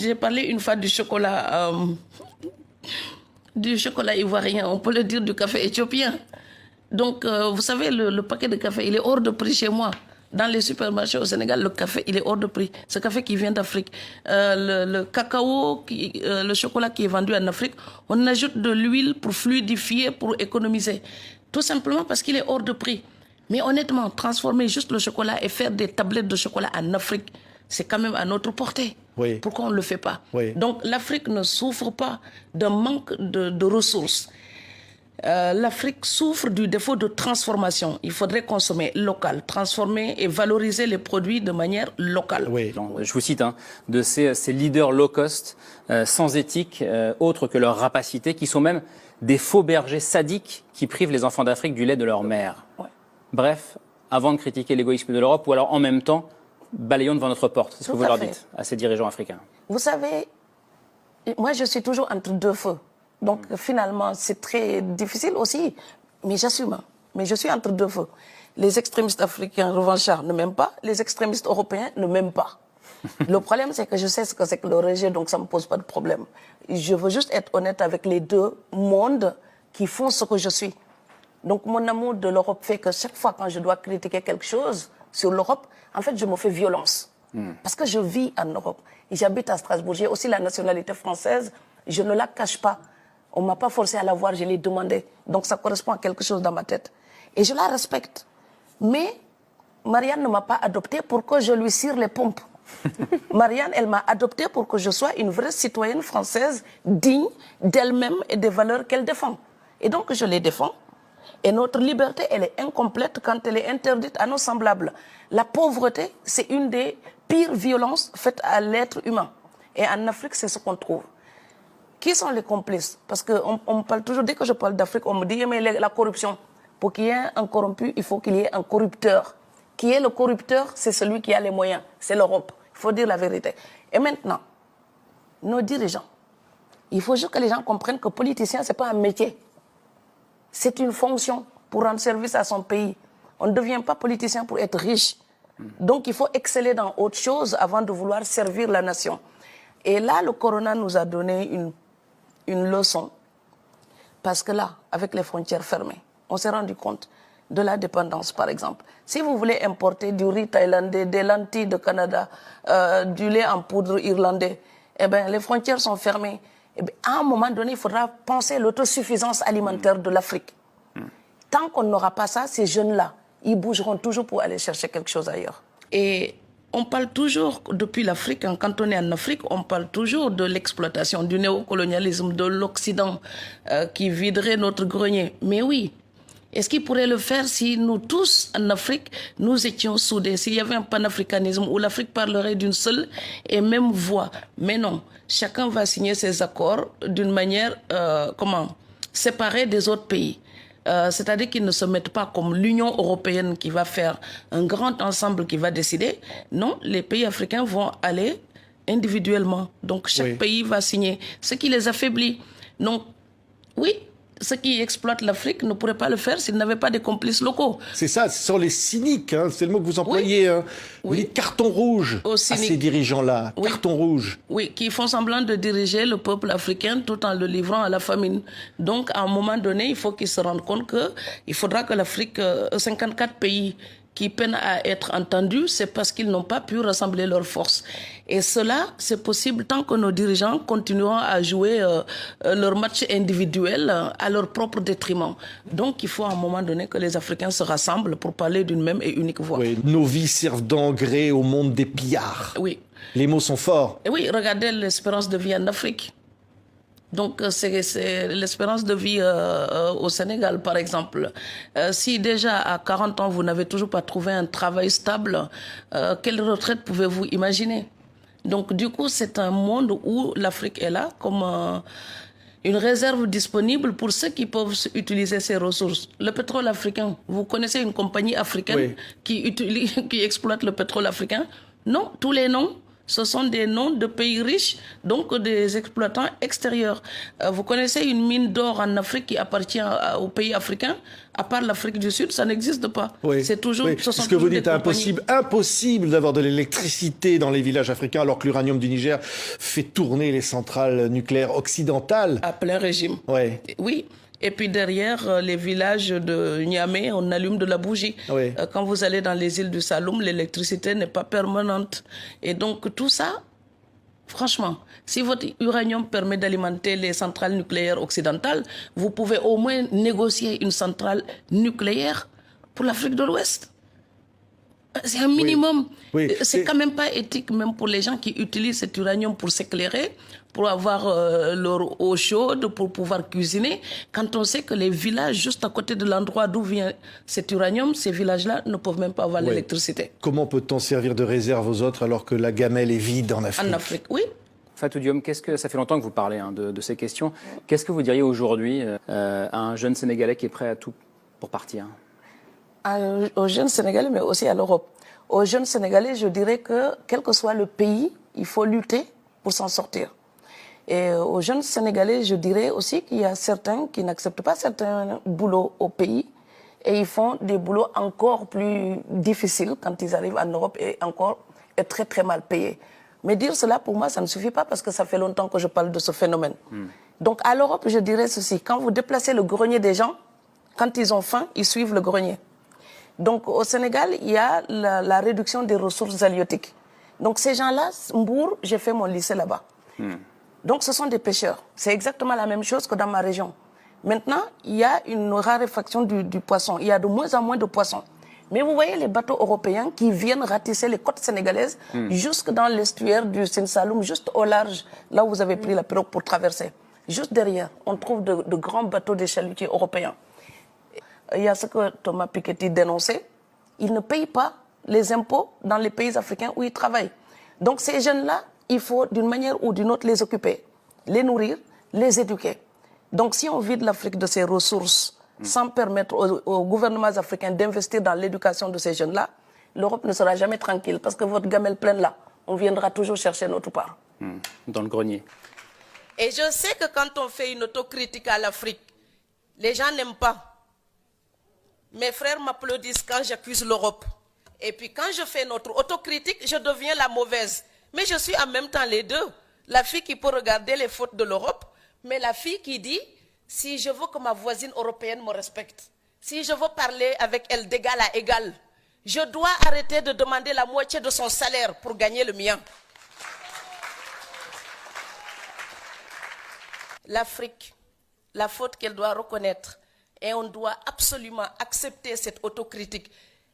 j'ai parlé une fois du chocolat ivoirien, on peut le dire du café éthiopien. Donc, vous savez, le paquet de café, il est hors de prix chez moi. Dans les supermarchés au Sénégal, le café, il est hors de prix. Ce café qui vient d'Afrique. Le cacao, le chocolat qui est vendu en Afrique, on ajoute de l'huile pour fluidifier, pour économiser. Tout simplement parce qu'il est hors de prix. Mais honnêtement, transformer juste le chocolat et faire des tablettes de chocolat en Afrique, c'est quand même à notre portée. Oui. Pourquoi on ne le fait pas? Oui. Donc l'Afrique ne souffre pas d'un manque de ressources. L'Afrique souffre du défaut de transformation. Il faudrait consommer local, transformer et valoriser les produits de manière locale. Oui. Je vous cite de ces leaders low cost, sans éthique, autres que leur rapacité, qui sont même des faux bergers sadiques qui privent les enfants d'Afrique du lait de leur mère. Ouais. Bref, avant de critiquer l'égoïsme de l'Europe, ou alors en même temps, balayons devant notre porte. C'est ce que vous leur dites à ces dirigeants africains. Vous savez, moi je suis toujours entre deux feux. Donc finalement, c'est très difficile aussi, mais j'assume. Mais je suis entre deux feux. Les extrémistes africains revanchards ne m'aiment pas, les extrémistes européens ne m'aiment pas. Le problème, c'est que je sais ce que c'est que le rejet, donc ça ne me pose pas de problème. Je veux juste être honnête avec les deux mondes qui font ce que je suis. Donc mon amour de l'Europe fait que chaque fois quand je dois critiquer quelque chose sur l'Europe, en fait, je me fais violence. Parce que je vis en Europe. Et j'habite à Strasbourg. J'ai aussi la nationalité française. Je ne la cache pas. On ne m'a pas forcé à la voir, je l'ai demandé. Donc ça correspond à quelque chose dans ma tête. Et je la respecte. Mais Marianne ne m'a pas adoptée pour que je lui cire les pompes. Marianne, elle m'a adoptée pour que je sois une vraie citoyenne française, digne d'elle-même et des valeurs qu'elle défend. Et donc je les défends. Et notre liberté, elle est incomplète quand elle est interdite à nos semblables. La pauvreté, c'est une des pires violences faites à l'être humain. Et en Afrique, c'est ce qu'on trouve. Qui sont les complices? Parce qu'on parle toujours, dès que je parle d'Afrique, on me dit, mais la corruption. Pour qu'il y ait un corrompu, il faut qu'il y ait un corrupteur. Qui est le corrupteur? C'est celui qui a les moyens. C'est l'Europe. Il faut dire la vérité. Et maintenant, nos dirigeants, il faut juste que les gens comprennent que politicien, ce n'est pas un métier. C'est une fonction pour rendre service à son pays. On ne devient pas politicien pour être riche. Donc il faut exceller dans autre chose avant de vouloir servir la nation. Et là, le corona nous a donné une leçon. Parce que là, avec les frontières fermées, on s'est rendu compte de la dépendance, par exemple. Si vous voulez importer du riz thaïlandais, des lentilles de Canada, du lait en poudre irlandais, eh bien, les frontières sont fermées. Eh bien, à un moment donné, il faudra penser à l'autosuffisance alimentaire de l'Afrique. Tant qu'on n'aura pas ça, ces jeunes-là, ils bougeront toujours pour aller chercher quelque chose ailleurs. Et on parle toujours, depuis l'Afrique, quand on est en Afrique, on parle toujours de l'exploitation, du néocolonialisme, de l'Occident qui viderait notre grenier. Mais oui, est-ce qu'il pourrait le faire si nous tous, en Afrique, nous étions soudés? S'il y avait un panafricanisme où l'Afrique parlerait d'une seule et même voix. Mais non, chacun va signer ses accords d'une manière, séparée des autres pays. C'est-à-dire qu'ils ne se mettent pas comme l'Union européenne qui va faire un grand ensemble qui va décider. Non, les pays africains vont aller individuellement. Donc chaque pays va signer, ce qui les affaiblit. Donc oui, ceux qui exploitent l'Afrique ne pourraient pas le faire s'ils n'avaient pas des complices locaux. C'est ça, ce sont les cyniques, hein, c'est le mot que vous employez. Hein. Vous dites carton rouge à ces dirigeants-là, carton rouge. Oui, qui font semblant de diriger le peuple africain tout en le livrant à la famine. Donc, à un moment donné, il faut qu'ils se rendent compte qu'il faudra que l'Afrique, 54 pays qui peinent à être entendus, c'est parce qu'ils n'ont pas pu rassembler leurs forces. Et cela, c'est possible tant que nos dirigeants continueront à jouer leur match individuel à leur propre détriment. Donc, il faut à un moment donné que les Africains se rassemblent pour parler d'une même et unique voix. Oui, nos vies servent d'engrais au monde des pillards. Oui. Les mots sont forts. Et oui, regardez l'espérance de vie en Afrique. Donc, c'est l'espérance de vie au Sénégal, par exemple. Si déjà, à 40 ans, vous n'avez toujours pas trouvé un travail stable, quelle retraite pouvez-vous imaginer? Donc, du coup, c'est un monde où l'Afrique est là comme une réserve disponible pour ceux qui peuvent utiliser ces ressources. Le pétrole africain, vous connaissez une compagnie africaine qui exploite le pétrole africain? Non, tous les noms Ce sont des noms de pays riches, donc des exploitants extérieurs. Vous connaissez une mine d'or en Afrique qui appartient aux pays africains? À part l'Afrique du Sud, ça n'existe pas. Oui. C'est toujours. Oui. Ce que vous dites, impossible d'avoir de l'électricité dans les villages africains, alors que l'uranium du Niger fait tourner les centrales nucléaires occidentales. À plein régime. Ouais. Oui. Et puis derrière les villages de Niamey, on allume de la bougie. Oui. Quand vous allez dans les îles du Saloum, l'électricité n'est pas permanente. Et donc tout ça, franchement, si votre uranium permet d'alimenter les centrales nucléaires occidentales, vous pouvez au moins négocier une centrale nucléaire pour l'Afrique de l'Ouest. C'est un minimum. Oui. Oui. C'est quand même pas éthique, même pour les gens qui utilisent cet uranium pour s'éclairer, pour avoir leur eau chaude, pour pouvoir cuisiner. Quand on sait que les villages juste à côté de l'endroit d'où vient cet uranium, ces villages-là ne peuvent même pas avoir l'électricité. Comment peut-on servir de réserve aux autres alors que la gamelle est vide en Afrique? En Afrique, oui. Fatou Diome, ça fait longtemps que vous parlez de ces questions. Qu'est-ce que vous diriez aujourd'hui à un jeune Sénégalais qui est prêt à tout pour partir? Aux jeunes Sénégalais, mais aussi à l'Europe. Aux jeunes Sénégalais, je dirais que, quel que soit le pays, il faut lutter pour s'en sortir. Et aux jeunes Sénégalais, je dirais aussi qu'il y a certains qui n'acceptent pas certains boulots au pays et ils font des boulots encore plus difficiles quand ils arrivent en Europe et très très mal payés. Mais dire cela, pour moi, ça ne suffit pas parce que ça fait longtemps que je parle de ce phénomène. Donc à l'Europe, je dirais ceci, quand vous déplacez le grenier des gens, quand ils ont faim, ils suivent le grenier. Donc au Sénégal, il y a la réduction des ressources halieutiques. Donc ces gens-là, Mbour, j'ai fait mon lycée là-bas. Donc ce sont des pêcheurs. C'est exactement la même chose que dans ma région. Maintenant, il y a une raréfaction du poisson. Il y a de moins en moins de poissons. Mais vous voyez les bateaux européens qui viennent ratisser les côtes sénégalaises jusque dans l'estuaire du Sine Saloum, juste au large, là où vous avez pris la pirogue pour traverser. Juste derrière, on trouve de grands bateaux des chalutiers européens. Il y a ce que Thomas Piketty dénonçait. Ils ne payent pas les impôts dans les pays africains où ils travaillent. Donc ces jeunes-là, il faut d'une manière ou d'une autre les occuper, les nourrir, les éduquer. Donc si on vide l'Afrique de ses ressources sans permettre aux gouvernements africains d'investir dans l'éducation de ces jeunes-là, l'Europe ne sera jamais tranquille parce que votre gamelle pleine là, on viendra toujours chercher notre part. Dans le grenier. Et je sais que quand on fait une autocritique à l'Afrique, les gens n'aiment pas. Mes frères m'applaudissent quand j'accuse l'Europe. Et puis quand je fais notre autocritique, je deviens la mauvaise. Mais je suis en même temps les deux. La fille qui peut regarder les fautes de l'Europe, mais la fille qui dit, si je veux que ma voisine européenne me respecte, si je veux parler avec elle d'égal à égal, je dois arrêter de demander la moitié de son salaire pour gagner le mien. L'Afrique, la faute qu'elle doit reconnaître, et on doit absolument accepter cette autocritique.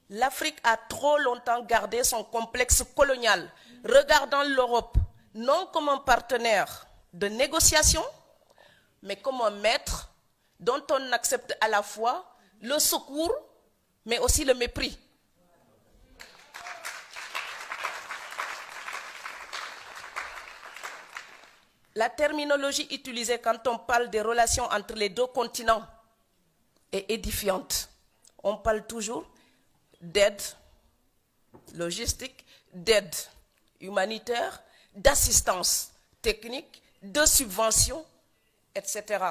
L'Afrique a trop longtemps gardé son complexe colonial, regardant l'Europe non comme un partenaire de négociation, mais comme un maître dont on accepte à la fois le secours, mais aussi le mépris. La terminologie utilisée quand on parle des relations entre les deux continents est édifiante. On parle toujours d'aide logistique, d'aide humanitaire, d'assistance technique, de subvention, etc.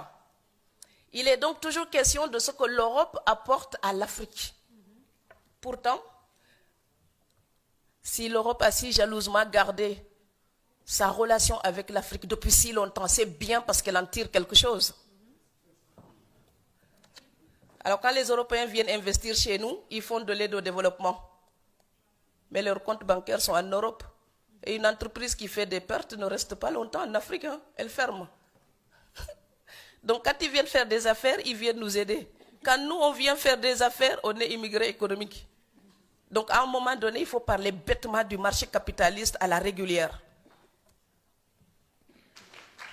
Il est donc toujours question de ce que l'Europe apporte à l'Afrique. Pourtant, si l'Europe a si jalousement gardé sa relation avec l'Afrique depuis si longtemps, c'est bien parce qu'elle en tire quelque chose. Alors quand les Européens viennent investir chez nous, ils font de l'aide au développement. Mais leurs comptes bancaires sont en Europe. Et une entreprise qui fait des pertes ne reste pas longtemps en Afrique, hein, elle ferme. Donc quand ils viennent faire des affaires, ils viennent nous aider. Quand nous, on vient faire des affaires, on est immigrés économiques. Donc à un moment donné, il faut parler bêtement du marché capitaliste à la régulière.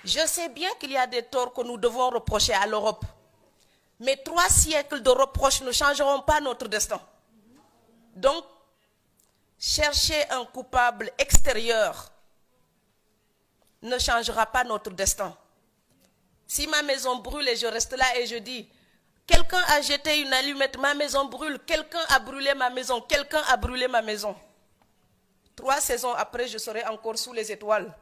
Je sais bien qu'il y a des torts que nous devons reprocher à l'Europe. Mais 3 siècles de reproches ne changeront pas notre destin. Donc, chercher un coupable extérieur ne changera pas notre destin. Si ma maison brûle et je reste là et je dis, quelqu'un a jeté une allumette, ma maison brûle, quelqu'un a brûlé ma maison, quelqu'un a brûlé ma maison. 3 saisons après, je serai encore sous les étoiles.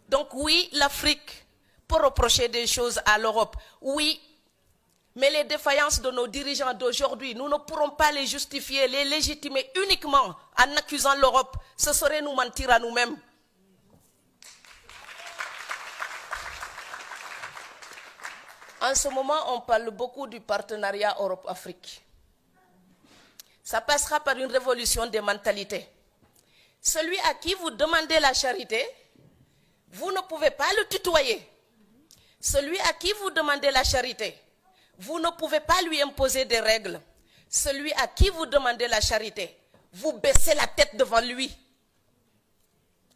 Donc oui, l'Afrique peut reprocher des choses à l'Europe. Oui, mais les défaillances de nos dirigeants d'aujourd'hui, nous ne pourrons pas les justifier, les légitimer uniquement en accusant l'Europe. Ce serait nous mentir à nous-mêmes. En ce moment, on parle beaucoup du partenariat Europe-Afrique. Ça passera par une révolution des mentalités. Celui à qui vous demandez la charité, vous ne pouvez pas le tutoyer. Celui à qui vous demandez la charité, vous ne pouvez pas lui imposer des règles. Celui à qui vous demandez la charité, vous baissez la tête devant lui.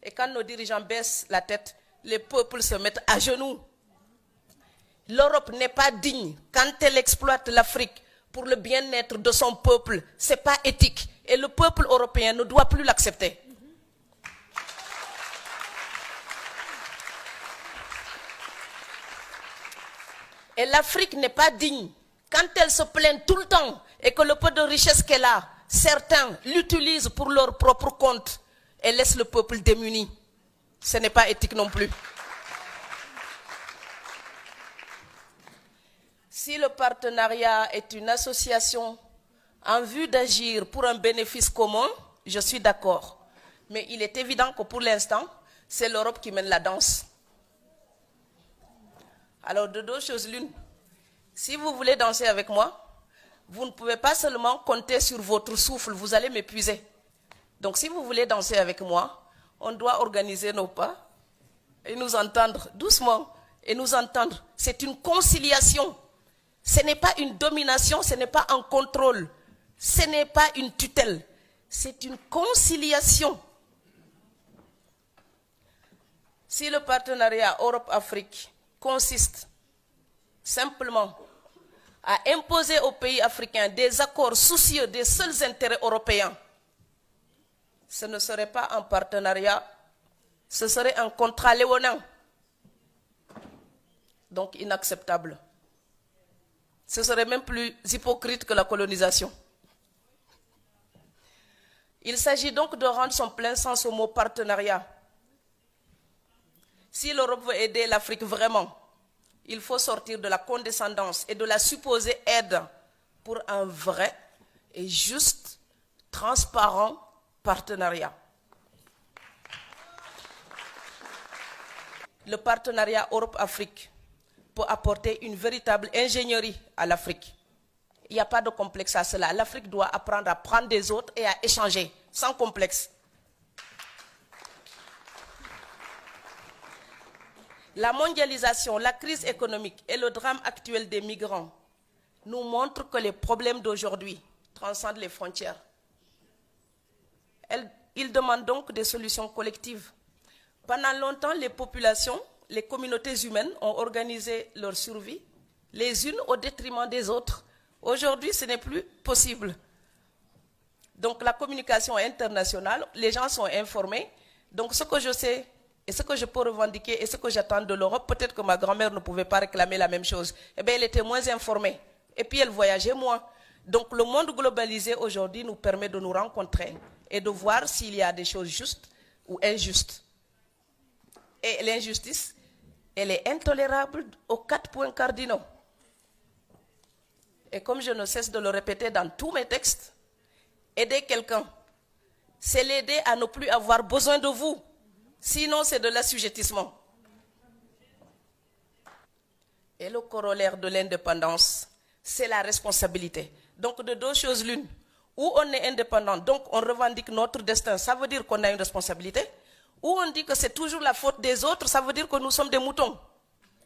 Et quand nos dirigeants baissent la tête, les peuples se mettent à genoux. L'Europe n'est pas digne quand elle exploite l'Afrique pour le bien-être de son peuple. Ce n'est pas éthique. Et le peuple européen ne doit plus l'accepter. Et l'Afrique n'est pas digne quand elle se plaint tout le temps et que le peu de richesse qu'elle a, certains l'utilisent pour leur propre compte et laissent le peuple démuni. Ce n'est pas éthique non plus. Si le partenariat est une association en vue d'agir pour un bénéfice commun, je suis d'accord. Mais il est évident que pour l'instant, c'est l'Europe qui mène la danse. Alors de deux choses l'une. Si vous voulez danser avec moi, vous ne pouvez pas seulement compter sur votre souffle, vous allez m'épuiser. Donc si vous voulez danser avec moi, on doit organiser nos pas et nous entendre doucement et nous entendre. C'est une conciliation. Ce n'est pas une domination, ce n'est pas un contrôle, ce n'est pas une tutelle, c'est une conciliation. Si le partenariat Europe-Afrique consiste simplement à imposer aux pays africains des accords soucieux des seuls intérêts européens, ce ne serait pas un partenariat, ce serait un contrat léonin, donc inacceptable. Ce serait même plus hypocrite que la colonisation. Il s'agit donc de rendre son plein sens au mot partenariat. Si l'Europe veut aider l'Afrique vraiment, il faut sortir de la condescendance et de la supposée aide pour un vrai et juste, transparent partenariat. Le partenariat Europe-Afrique peut apporter une véritable ingénierie à l'Afrique. Il n'y a pas de complexe à cela. L'Afrique doit apprendre à prendre des autres et à échanger, sans complexe. La mondialisation, la crise économique et le drame actuel des migrants nous montrent que les problèmes d'aujourd'hui transcendent les frontières. Ils demandent donc des solutions collectives. Pendant longtemps, les populations, les communautés humaines ont organisé leur survie, les unes au détriment des autres. Aujourd'hui, ce n'est plus possible. Donc la communication est internationale, les gens sont informés. Donc ce que je sais et ce que je peux revendiquer et ce que j'attends de l'Europe, peut-être que ma grand-mère ne pouvait pas réclamer la même chose. Eh bien, elle était moins informée. Et puis elle voyageait moins. Donc le monde globalisé aujourd'hui nous permet de nous rencontrer et de voir s'il y a des choses justes ou injustes. Et l'injustice, elle est intolérable aux 4 points cardinaux. Et comme je ne cesse de le répéter dans tous mes textes, aider quelqu'un, c'est l'aider à ne plus avoir besoin de vous. Sinon, c'est de l'assujettissement. Et le corollaire de l'indépendance, c'est la responsabilité. Donc, de deux choses l'une. Ou on est indépendant, donc on revendique notre destin, ça veut dire qu'on a une responsabilité. Ou on dit que c'est toujours la faute des autres, ça veut dire que nous sommes des moutons.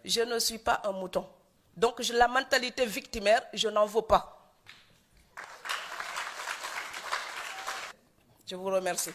Je ne suis pas un mouton. Donc, la mentalité victimaire, je n'en veux pas. Je vous remercie.